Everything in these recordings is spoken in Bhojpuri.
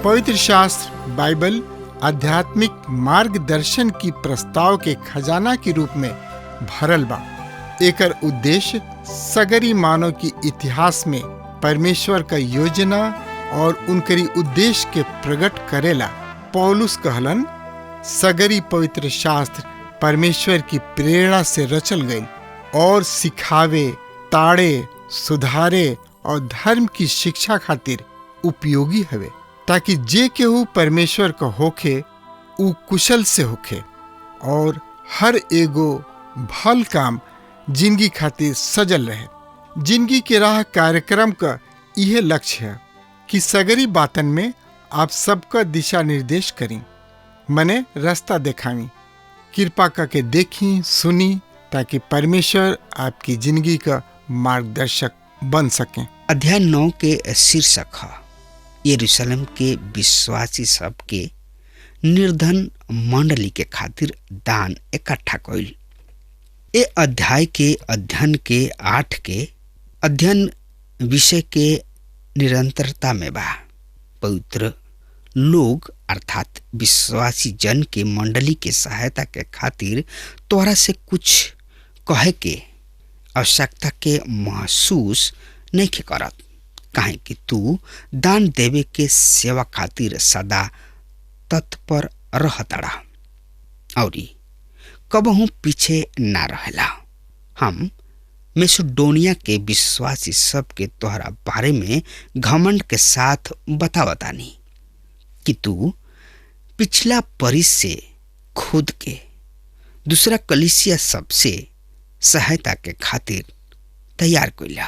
पवित्र शास्त्र बाइबल आध्यात्मिक मार्गदर्शन की प्रस्ताव के खजाना के रूप में भरल बा। एकर उद्देश्य सगरी मानव की इतिहास में परमेश्वर का योजना और उनकरी उद्देश्य के प्रकट करेला। पौलुस कहलन, सगरी पवित्र शास्त्र परमेश्वर की प्रेरणा से रचल गई और सिखावे, ताड़े, सुधारे और धर्म की शिक्षा खातिर उपयोगी हवे, ताकि जे केहू परमेश्वर का होखे उ कुशल से होखे और हर एगो भल काम जिंदगी खातिर सजल रहे। जिंदगी के राह कार्यक्रम का यह लक्ष्य है कि सगरी बातन में आप सबका दिशा निर्देश करी, मने रास्ता दिखावी, कृपा करके देखी सुनी, ताकि परमेश्वर आपकी जिंदगी का मार्गदर्शक बन सके। अध्याय 9 के शीर्षक है यरूशलेम के विश्वासी सब के निर्धन मंडली के खातिर दान इकट्ठा कइल। ए अध्याय के अध्ययन के 8 के अध्ययन विषय के निरंतरता में बा। पवित्र लोग अर्थात विश्वासी जन के मंडली के सहायता के खातिर तोहरा से कुछ कहे के आवश्यकता के महसूस नहीं करत, काहे कि तू दान देवे के सेवा खातिर सदा तत्पर रहताड़ा और कबहू पीछे ना रहेला। हम मैसेडोनिया के विश्वासी सब के तोहरा बारे में घमंड के साथ बतावतानी कि तू पिछला बरिस से खुद के दूसरा कलीसिया सबसे सहायता के खातिर तैयार कइला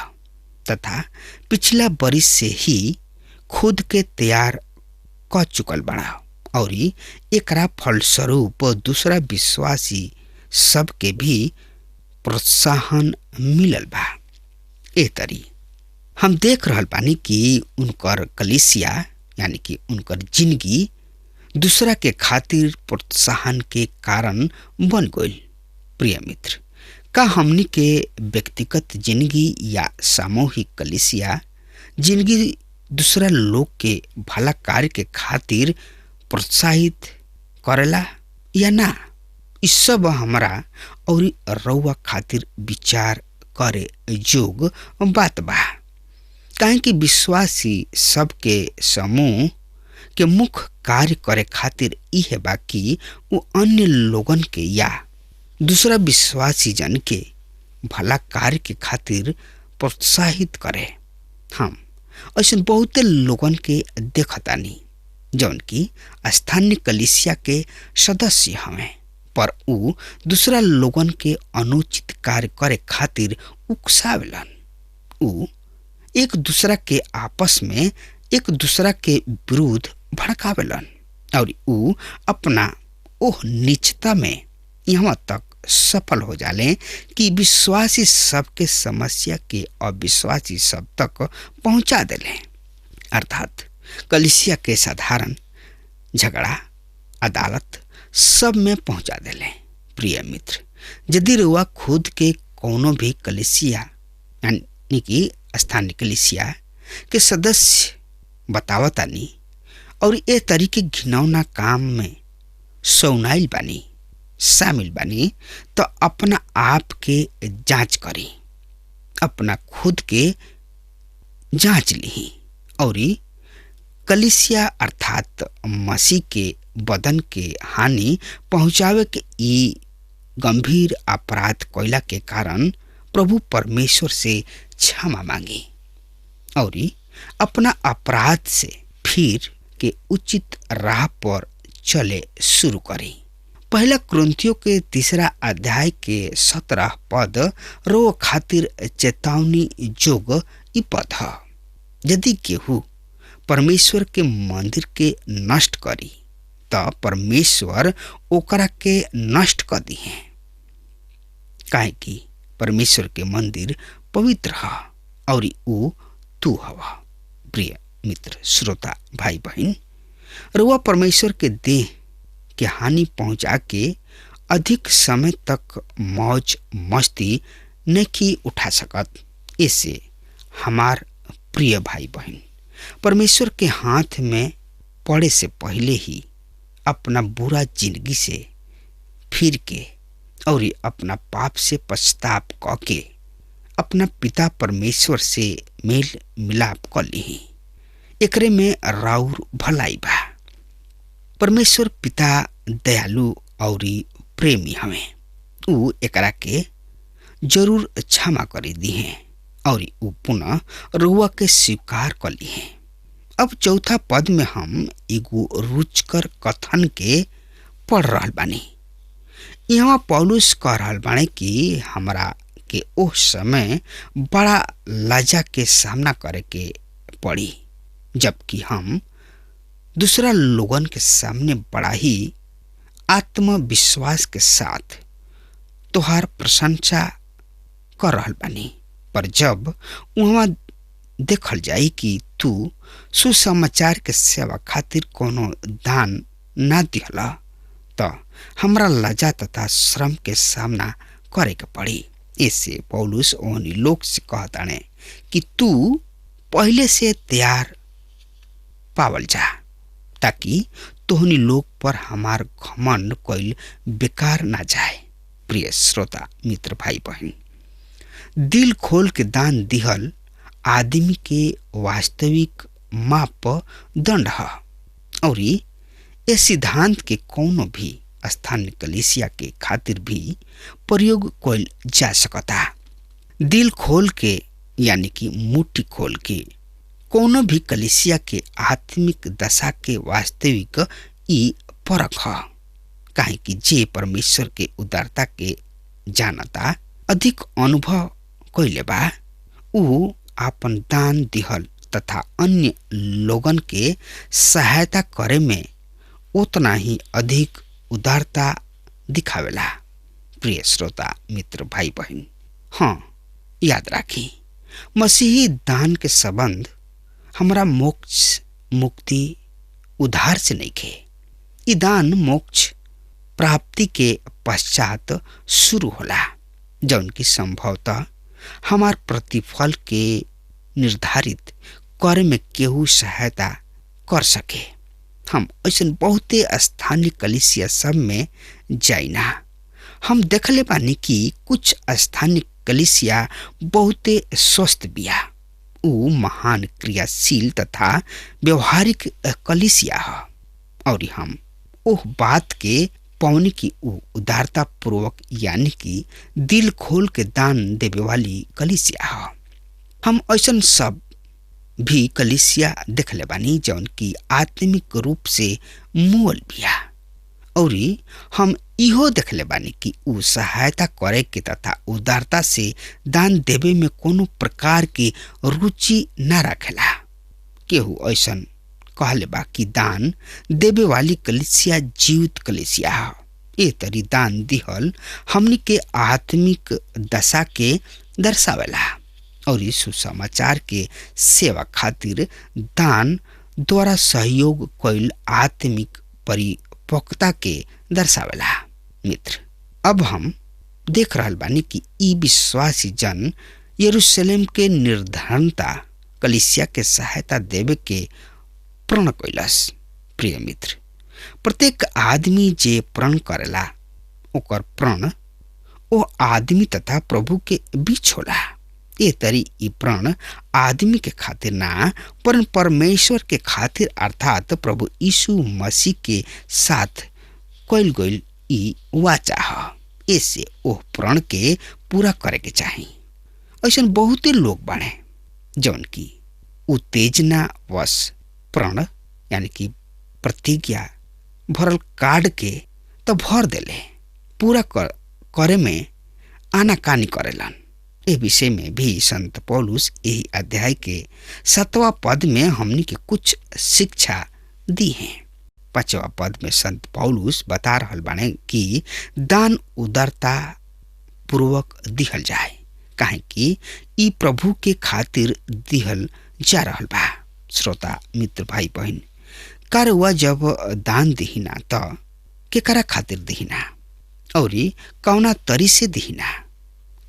तथा पिछला बरिस से ही खुद के तैयार क चुकल बड़ा और एकरा फलस्वरूप दूसरा विश्वासी सब के भी प्रोत्साहन मिलल बा। ए तरी हम देख रहल बानी कि उनकर कलीसिया यानी कि उनकर जिंदगी दूसरा के खातिर प्रोत्साहन के कारण बन गइल। प्रिय मित्र, का हमनी के व्यक्तिगत जिंदगी या सामूहिक कलीसिया जिंदगी दूसरा लोग के भला कार्य के खातिर प्रोत्साहित करेला या ना? इस सब हमरा और रउआ खातिर विचार करे जोग बात बा, काहे कि विश्वासी सब के समूह के मुख्य कार्य करे खातिर यह बा कि वो अन्य लोगन के या दूसरा विश्वासी जन के भला कार्य के खातिर प्रोत्साहित करे। हम ऐसे बहुत लोगन के देखतानी जौन की स्थानीय कलीसिया के सदस्य हमें, पर उ दूसरा लोगन के अनुचित कार्य करे खातिर उकसावेलन। उ एक दूसरा के आपस में एक दूसरा के विरुद्ध भड़कावेलन और उ अपना ओह नीचता में यहाँ तक सफल हो जाले कि विश्वासी सब के समस्या के अविश्वासी सब तक पहुंचा देले, अर्थात कलीसिया के साधारण झगड़ा अदालत सब में पहुंचा देले। प्रिय मित्र, यदि रुआ खुद के कोनो भी कलीसिया यानी कि स्थानीय कलीसिया के सदस्य बतावतानी और ए तरीके घिनौना काम में सौनाइल बानी शामिल बानी, तो अपना आप के जांच करी, अपना खुद के जांच ली और कलीसिया अर्थात मसीह के बदन के हानि पहुंचावे के ई गंभीर अपराध कइला के कारण प्रभु परमेश्वर से क्षमा मांगी और अपना अपराध से फिर के उचित राह पर चले शुरू करी। पहला कुरिन्थियों के 3 अध्याय के 17 पद रो खातिर चेतावनी जोग ई पद है। यदि केहू परमेश्वर के मंदिर के नष्ट करी तो परमेश्वर ओकरा के नष्ट कर दी है, काहे कि परमेश्वर के मंदिर पवित्र है और ऊ तू हवा। प्रिय मित्र, श्रोता, भाई बहन, रुआ परमेश्वर के देह के हानि पहुंचा के अधिक समय तक मौज मस्ती नहीं उठा सकत। इससे हमार प्रिय भाई बहन, परमेश्वर के हाथ में पड़े से पहले ही अपना बुरा जिंदगी से फिर के और अपना पाप से पछताप क के अपना पिता परमेश्वर से मेल मिलाप कर ली। एकरे में राउर भलाई बा। परमेश्वर पिता दयालु और प्रेमी हमें, ऊ एकरा के जरूर क्षमा कर दी है और ऊ पुनः रुआ के स्वीकार कर ली है। अब चौथा पद में हम एगो रुचकर कथन के पढ़ रहा बानी। यहाँ पौलुस कह रहा बाने कि हमरा के उस समय बड़ा लज्जा के सामना करे के पड़ी, जबकि हम दूसरा लोगन के सामने बड़ा ही आत्मविश्वास के साथ तोहार प्रशंसा कर रहल बानी। पर जब वहाँ देखल जाई कि तू सुसमाचार के सेवा खातिर कोनो दान ना दिहला, तो हमरा लज्जा तथा श्रम के सामना करे के पड़ी। इससे पौलुस ओहनी लोग से कहताने कि तू पहले से तैयार पावल जा, ताकि तोहनी लोग पर हमार घमंड कोई बेकार ना जाए। प्रिय श्रोता, मित्र, भाई बहन, दिल खोल के दान दिहल आदमी के वास्तविक माप दंड है और ये सिद्धांत के कोनो भी स्थानीय कलीसिया के खातिर भी प्रयोग कइल जा सकता। दिल खोल के यानी कि मुट्ठी खोल के कोनो भी कलीसिया के आत्मिक दशा के वास्तविक ई परख है, काहे कि जे परमेश्वर के उदारता के जानता, अधिक अनुभव कइले बा, ऊ आपन दान दिहल तथा अन्य लोगन के सहायता करे में उतना ही अधिक उदारता दिखावेला। प्रिय श्रोता, मित्र, भाई बहन, हाँ, याद राखी, मसीही दान के संबंध हमरा मोक्ष, मुक्ति, उद्धार से नहीं खे। ई दान मोक्ष प्राप्ति के पश्चात शुरू होला, जौन की संभवतः हमार प्रतिफल के निर्धारित करे में केहू सहायता कर सके। हम ऐसे बहुते स्थानीय कलीसिया सब में जाइना। हम देखले बानी कि कुछ स्थानीय कलीसिया बहुते स्वस्थ बिया, ऊ महान क्रियाशील तथा व्यवहारिक कलीसिया है और हम ओह बात के पौनी की ऊ उदारता पूर्वक यानी कि दिल खोल के दान देवे वाली कलीसिया है। हम ऐसा सब भी कलीसिया देखले बानी जौन की आत्मिक रूप से मुअल बिया और हम इहो देखले बानी कि ऊ सहायता करे के तथा उदारता से दान देवे में कोनो प्रकार की रुचि न रखेला। केहू ऐसा कहले बा कि दान देवे वाली कलीसिया जीवित कलीसिया है। ए तरी दान दिहल हमनी के आत्मिक दशा के दर्शावेला और सुसमाचार के सेवा खातिर दान द्वारा सहयोग कइल आत्मिक परिपक्वता के दर्शावेला। मित्र, अब हम देख रहल बानी कि ई विश्वासी जन यरूशलेम के निर्धनता कलीसिया के सहायता देवे के प्रण कैलस। प्रिय मित्र, प्रत्येक आदमी जे प्रण करेला ओकर प्रण ओ आदमी तथा प्रभु के बीच होला। ये तरी ई प्रण आदमी के खातिर ना पर परमेश्वर के खातिर अर्थात प्रभु यीशु मसीह के साथ कइल गइल ई वाचा है। ऐसे ओह प्रण के पूरा करे के चाही। ऐसा बहुते लोग बाड़े जौन की उत्तेजना वश प्रण यानी कि प्रतिज्ञा भरल कार्ड के तो भर देले, पूरा करे में आनाकानी करेलन। ए विषय में भी संत पौलुस यही अध्याय के 7वां पद में हमनी के कुछ शिक्षा दी है। 5वां पद में संत पौलुस बता रहल बाने कि दान उदारता पूर्वक दिहल जाए, काहे कि ई प्रभु के खातिर दिहल जा रहल बा। श्रोता मित्र भाई बहन, कारवा जब दान दिहिना त केकरा खातिर दिहिना और कौना तरी से दिहिना?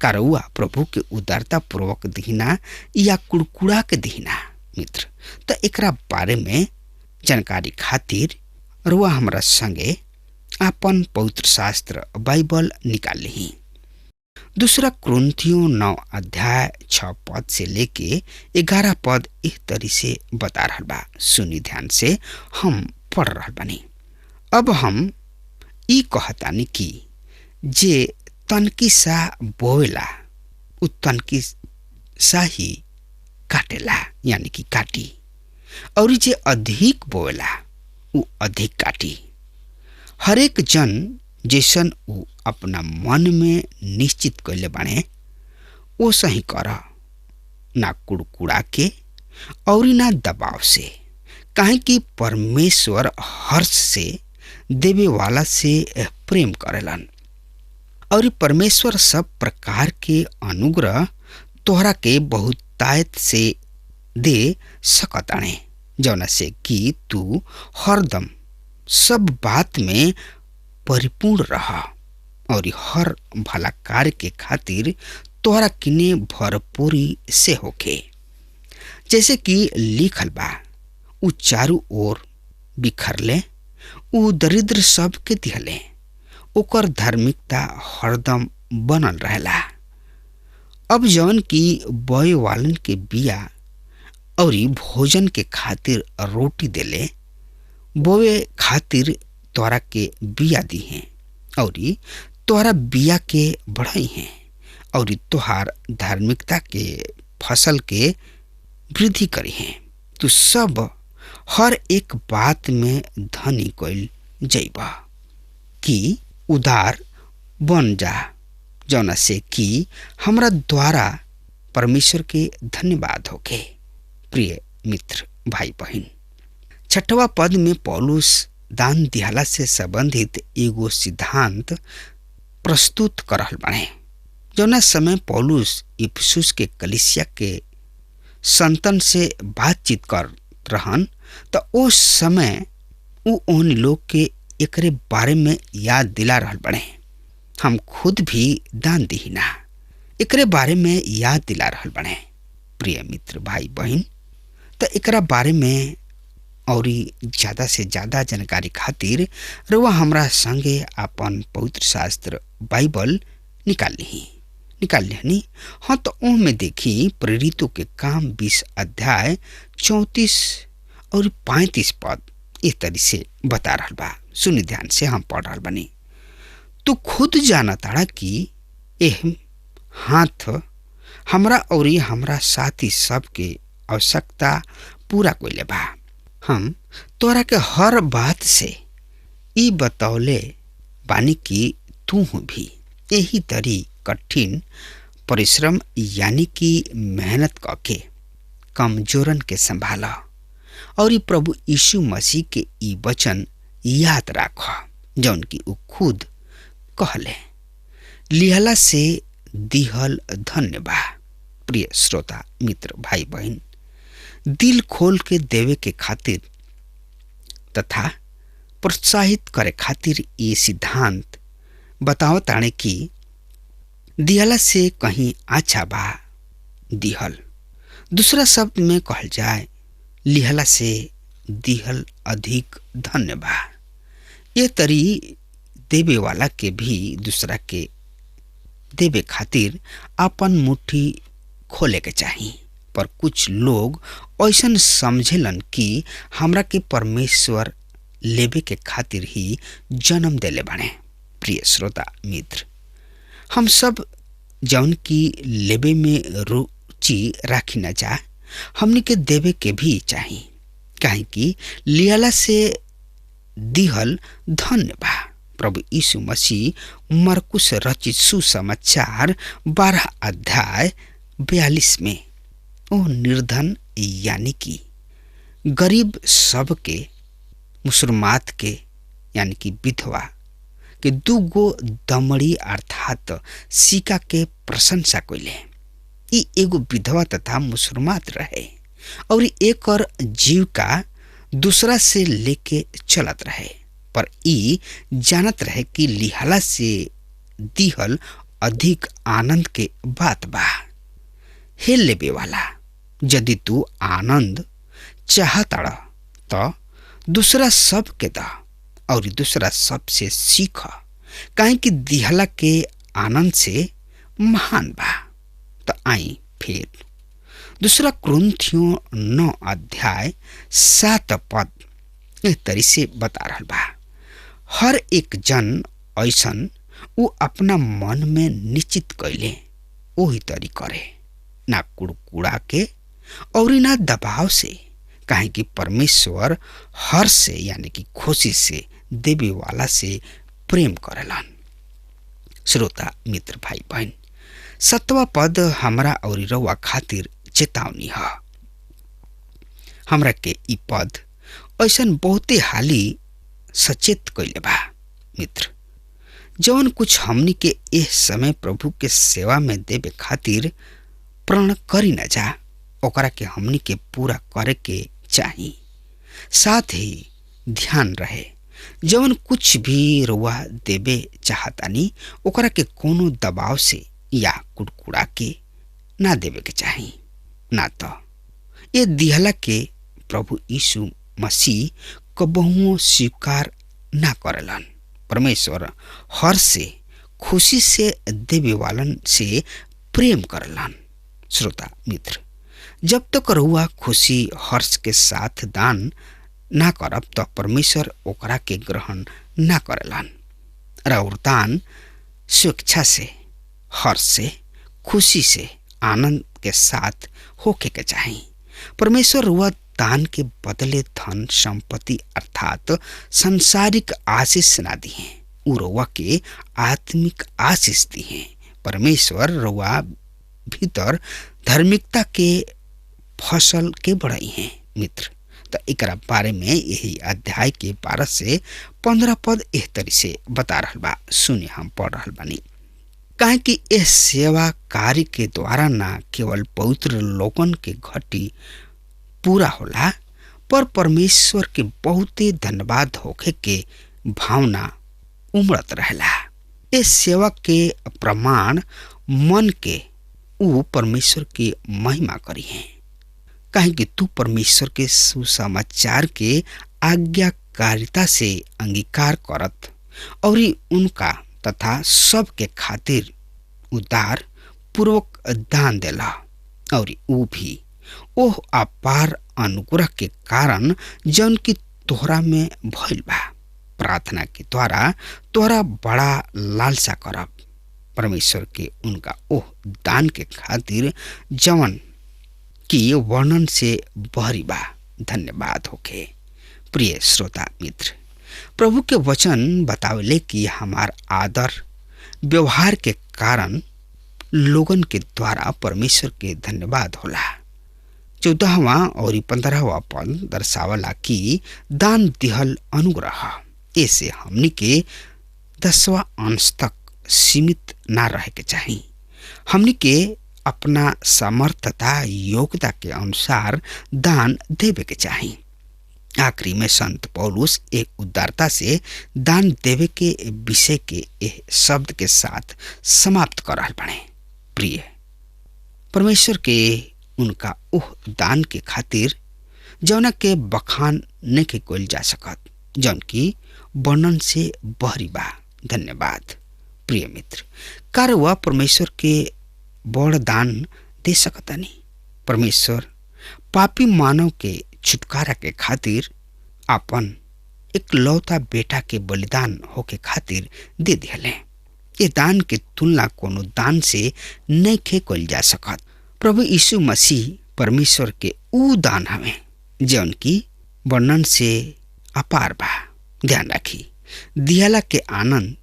कारवा प्रभु के उदारता पूर्वक दिहिना या कुड़कुड़ा के दिहिना? मित्र, त एकरा बारे में जानकारी खातिर रुआ हमरा संगे आपन पवित्र शास्त्र बाइबल निकाल ली। दूसरा कुरिन्थियों 9 अध्याय 6 पद से लेके 11 पद इस तरी से बता रहा बा। सुनी ध्यान से, हम पढ़ रहा बानी। अब हम ई कहतानी कि जे तनकी सा बोवेला उ तनकी सा ही काटेला, यानी कि काटी, और जे अधिक बोवेला उ अधिक काटी। हरेक जन जैसन उ अपना मन में निश्चित कैले बाणे वो सही कर, ना कुड़कुड़ा के और ना दबाव से, काहे कि परमेश्वर हर्ष से देवे वाला से प्रेम करेलन और परमेश्वर सब प्रकार के अनुग्रह तोहरा के बहुतायत से दे सकताणे, जौना से कि तू हरदम सब बात में परिपूर्ण रह और हर भला कार्य के खातिर तोहरा किने भरपूरी से होके। जैसे कि लिखल बा, उ चारू ओर बिखरले, उ दरिद्र सब के दिहले, ओकर धार्मिकता हरदम बनल रहेला। अब जवन की बोए वालन के बिया और भोजन के खातिर रोटी देले, बोए खातिर तोरा के बिया दी हैं और तोरा बिया के बढ़ाई हैं और तोहार धार्मिकता के फसल के वृद्धि करी हैं। तू सब हर एक बात में धनी कइल जइबा कि उदार बन जा, जौना से कि हमरा द्वारा परमेश्वर के धन्यवाद होके। प्रिय मित्र भाई बहन, 6वां पद में पौलुस दान दिहला से संबंधित एगो सिद्धांत प्रस्तुत कर रहल बाड़े। जौना समय पौलुस इफिसुस के कलीसिया के संतन से बातचीत कर रहन त उस समय उ उन लोग के एकरे बारे में याद दिला रहल बाड़े। हम खुद भी दान दिहिना, एकरे बारे में याद दिला रहल बाड़े। प्रिय मित्र भाई बहन, त एकरा बारे में और ज्यादा से ज्यादा जानकारी खातिर रुआ हमरा संगे आपन पवित्र शास्त्र बाइबल निकाल ली। हाँ, तो में देखी प्रेरितों के काम 20 अध्याय 34 और 35 पद इस तरह से बता रहा बा। सुनी ध्यान से, हम पढ़ रहा बनी। तू खुद जाना ताड़ा कि एह हाथ हमरा और हमरा साथी सब के आवश्यकता पूरा कोइले बा। हम तोरा के हर बात से ई बतौले बानी कि तू भी यही तरी कठिन परिश्रम यानी कि मेहनत करके कमजोरन के संभाला और प्रभु यीशु मसीह के ई वचन याद राख, जौन की उ खुद कहले, लिहला से दिहल धन्य बा। प्रिय श्रोता मित्र भाई बहन, दिल खोल के देवे के खातिर तथा प्रोत्साहित करे खातिर ये सिद्धांत बताओ ताने कि दिहला से कहीं अच्छा बा दिहल। दूसरा शब्द में कहल जाए, लिहला से दिहल अधिक धन्य बा। ये तरी देवे वाला के भी दूसरा के देवे खातिर अपन मुट्ठी खोले के चाहिए। पर कुछ लोग ऐसन समझेलन कि हमरा के परमेश्वर लेबे के खातिर ही जन्म देले बाणे। प्रिय श्रोता मित्र, हम सब जौन की लेबे में रुचि राखी न जा, हमनी के देवे के भी चाहिए, काहे कि लियाला से दिहल धन्य बा। प्रभु यीशु मसीह मरकुस रचित सुसमाचार 12 अध्याय 42 में ओ निर्धन यानी कि गरीब सब के, मुसलमात के यानी कि विधवा के 2 गो दमड़ी अर्थात सिक्का के प्रशंसा कइले। ई एगो विधवा तथा मुसलमात रहे, और एक और जीविका दूसरा से लेके चलत रहे, पर ई जानत रहे कि लिहला से दिहल अधिक आनंद के बात बा। हे लेबे वाला, यदि तू आनंद चाहताड़ तो दूसरा सब के दा और दूसरा सब से सीख, काहे कि दिहला के आनंद से महान बा। तो आई फिर दूसरा कुरिन्थियों 9 अध्याय 7 पद इस तरी से बता रहा बा। हर एक जन ऐसन वो अपना मन में निश्चित कैले वही तरी करे, ना कुड़कुड़ा के और ना दबाव से, काहे कि परमेश्वर हर से यानी कि खुशी से देवे वाला से प्रेम करेलन। श्रोता मित्र भाई बहन, 7वां पद हमरा और रउआ खातिर चेतावनी है। हमरा के ई पद ऐसन बहुते हाली सचेत कैले बा। मित्र, जवन कुछ हमनी के इस समय प्रभु के सेवा में देवे खातिर प्रण करी न जा, ओकरा के हमनी के पूरा करे के चाही। साथ ही ध्यान रहे, जवन कुछ भी रुआ देवे चाहतानी ओकरा के कोनो दबाव से या कुड़कुड़ा के ना देवे के चाही, ना तो ये दिहला के प्रभु यीशु मसीह कबहुओ स्वीकार ना करेलन। परमेश्वर हर से खुशी से देवे वालन से प्रेम करेलन। श्रोता मित्र, जब तक रुआ खुशी हर्ष के साथ दान ना करब तो परमेश्वर ओकरा के ग्रहण ना करेलन। और दान स्वेच्छा से, हर्ष से, खुशी से, आनंद के साथ होके के चाही। परमेश्वर रुआ दान के बदले धन संपत्ति अर्थात सांसारिक आशीष ना दिए, उ रुआ के आत्मिक आशीष दिए। परमेश्वर रुआ भीतर धार्मिकता के फसल के बढ़ाई हैं। मित्र, तो एकरा बारे में यही अध्याय के 12 से 15 पद एह तरी से बता रहल बा। सुनिए, हम पढ़ रहल बानी। काहे कि इस सेवा कार्य के द्वारा ना केवल पवित्र लोगन के घटी पूरा होला, पर परमेश्वर के बहुते धन्यवाद होखे के भावना उमड़त रहेला। इस सेवा के प्रमाण मन के उ परमेश्वर की महिमा करी है, काहे कि तू परमेश्वर के सुसमाचार के आज्ञाकारिता से अंगीकार करत और उनका तथा सब के खातिर उदार पूर्वक दान देला, और उ भी ओह अपार अनुग्रह के कारण जौन की तोहरा में भइल बा। प्रार्थना के द्वारा तोहरा बड़ा लालसा करब परमेश्वर के उनका ओह दान के खातिर जवन की वर्णन से बहरी बा। धन्यवाद होखे। प्रिय श्रोता मित्र, प्रभु के वचन बतावले कि हमार आदर व्यवहार के कारण लोगन के द्वारा परमेश्वर के धन्यवाद होला। 14वां और 15वां पद दर्शावला कि दान दिहल अनुग्रह, ऐसे हमनी के 10वां अंश तक सीमित ना रहे के चाहिए। हमनी के अपना सामर्थ्यता योग्यता के अनुसार दान देवे के चाहिए। आखिरी में संत पौलुस एक उदारता से दान देवे के विषय के एक शब्द के साथ समाप्त कर रहल बने। प्रिय, परमेश्वर के उनका ओह दान के खातिर जौना के बखान नहीं के कोल जा सकत, जौन की वर्णन से बहरी बा। धन्यवाद। प्रिय मित्र, कार वह परमेश्वर के बड़ दान दे सकता नहीं। परमेश्वर पापी मानव के छुटकारा के खातिर अपन एक लौता बेटा के बलिदान होके खातिर दे दिले। ये दान के तुलना कोनो दान से नहीं खे कल जा सकत। प्रभु यीशु मसीह परमेश्वर के ऊ दान हमें जौन की वर्णन से अपार बा। ध्यान रखी, दिहला के आनंद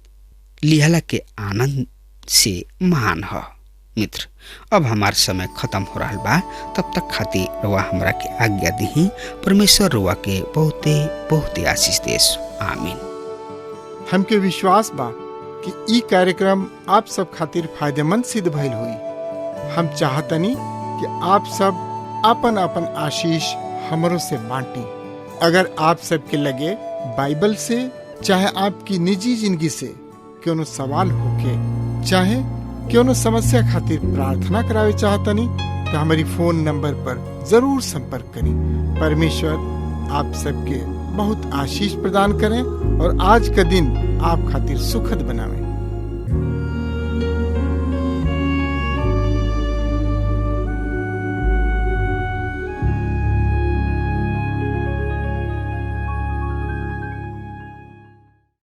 लिहला के आनंद से महान है। मित्र, अब हमार समय खत्म हो रहा बा, तब तक खातिर रुआ हमरा के आज्ञा दी। परमेश्वर रुआ के बहुते बहुते आशीष देस। आमीन। हमके विश्वास बा कि ई कार्यक्रम आप सब खातिर फायदेमंद सिद्ध भइल हुई। हम चाहतनी कि आप सब अपन अपन आशीष हमरों से बांटी। अगर आप सबके लगे बाइबल से चाहे आपकी निजी जिंदगी से क्यों सवाल होके, चाहे क्यों समस्या खातिर प्रार्थना करावे चाहतनी, तो हमारी फोन नंबर पर जरूर संपर्क करें। परमेश्वर आप सबके बहुत आशीष प्रदान करें और आज का दिन आप खातिर सुखद बनावे।